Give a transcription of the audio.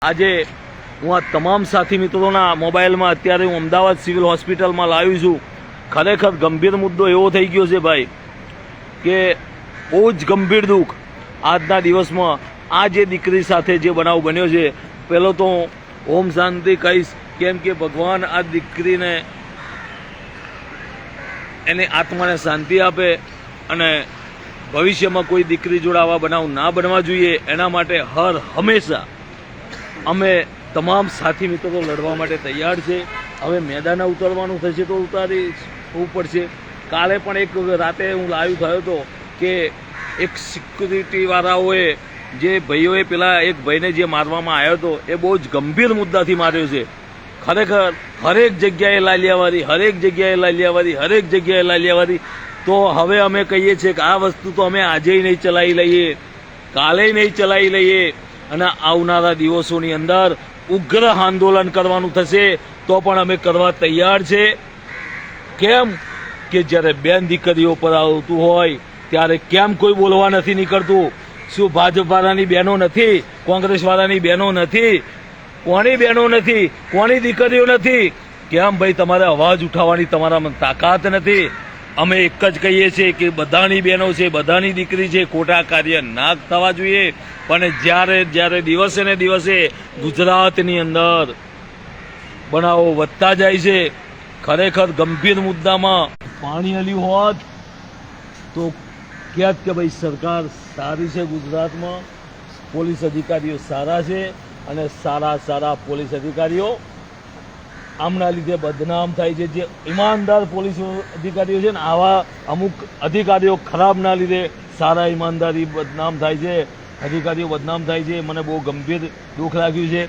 આજે હું આ તમામ સાથી મિત્રોના મોબાઈલમાં અત્યારે હું અમદાવાદ સિવિલ હોસ્પિટલમાં લાવ્યું છું. ખરેખર ગંભીર મુદ્દો એવો થઈ ગયો છે ભાઈ કે બહુ જ ગંભીર દુઃખ આજના દિવસમાં આ જે દીકરી સાથે જે બનાવ બન્યો છે. પહેલો તો ઓમ શાંતિ કહીશ, કેમ કે ભગવાન આ દીકરીને એની આત્માને શાંતિ આપે અને ભવિષ્યમાં કોઈ દીકરી જોડે આવા બનાવ ના બનવા જોઈએ એના માટે હર હંમેશા અમે તમામ સાથી મિત્રો લડવા માટે તૈયાર છે. હવે મેદાને ઉતરવાનું થશે તો ઉતરવું પડશે. કાલે પણ એક રાતે હું લાઈવ થયો હતો કે એક સિક્યુરિટીવાળાઓએ જે ભાઈઓએ પેલા એક ભાઈને જે મારવામાં આવ્યો હતો એ બહુ જ ગંભીર મુદ્દાથી માર્યો છે. ખરેખર હરેક જગ્યાએ લાલિયાવાદી. તો હવે અમે કહીએ છીએ કે આ વસ્તુ તો અમે આજે નહીં ચલાવી લઈએ, કાલે નહીં ચલાવી લઈએ અને આવનારા દિવસોની અંદર ઉગ્ર આંદોલન કરવાનું થશે તો પણ અમે કરવા તૈયાર છે. કેમ કે જ્યારે બેન દીકરીઓ પર આવતું હોય ત્યારે કેમ કોઈ બોલવા નથી નીકળતું? શું ભાજપવાળાની બહેનો નથી? કોંગ્રેસવાળાની બહેનો નથી? કોની બહેનો નથી? કોની દીકરીઓ નથી? કેમ ભાઈ તમારે અવાજ ઉઠાવવાની તમારામાં તાકાત નથી? અમે એક જ કહીએ છીએ કે બધાની બહેનો છે, બધાની દીકરી છે, ખોટા કાર્ય ના થવા જોઈએ. પણ જ્યારે દિવસે ને દિવસે ગુજરાતની અંદર બનાવો વધતા જાય છે, ખરેખર ગંભીર મુદ્દામાં પાણી હલ્યું હોત તો ક્યાંક કે ભાઈ સરકાર સારી છે, ગુજરાતમાં પોલીસ અધિકારીઓ સારા છે અને સારા પોલીસ અધિકારીઓ આમના લીધે બદનામ થાય છે. જે ઈમાનદાર પોલીસ અધિકારીઓ છે ને આવા અમુક અધિકારીઓ ખરાબના લીધે સારા ઈમાનદારી બદનામ થાય છે, અધિકારીઓ બદનામ થાય છે. મને બહુ ગંભીર દુઃખ લાગ્યું છે.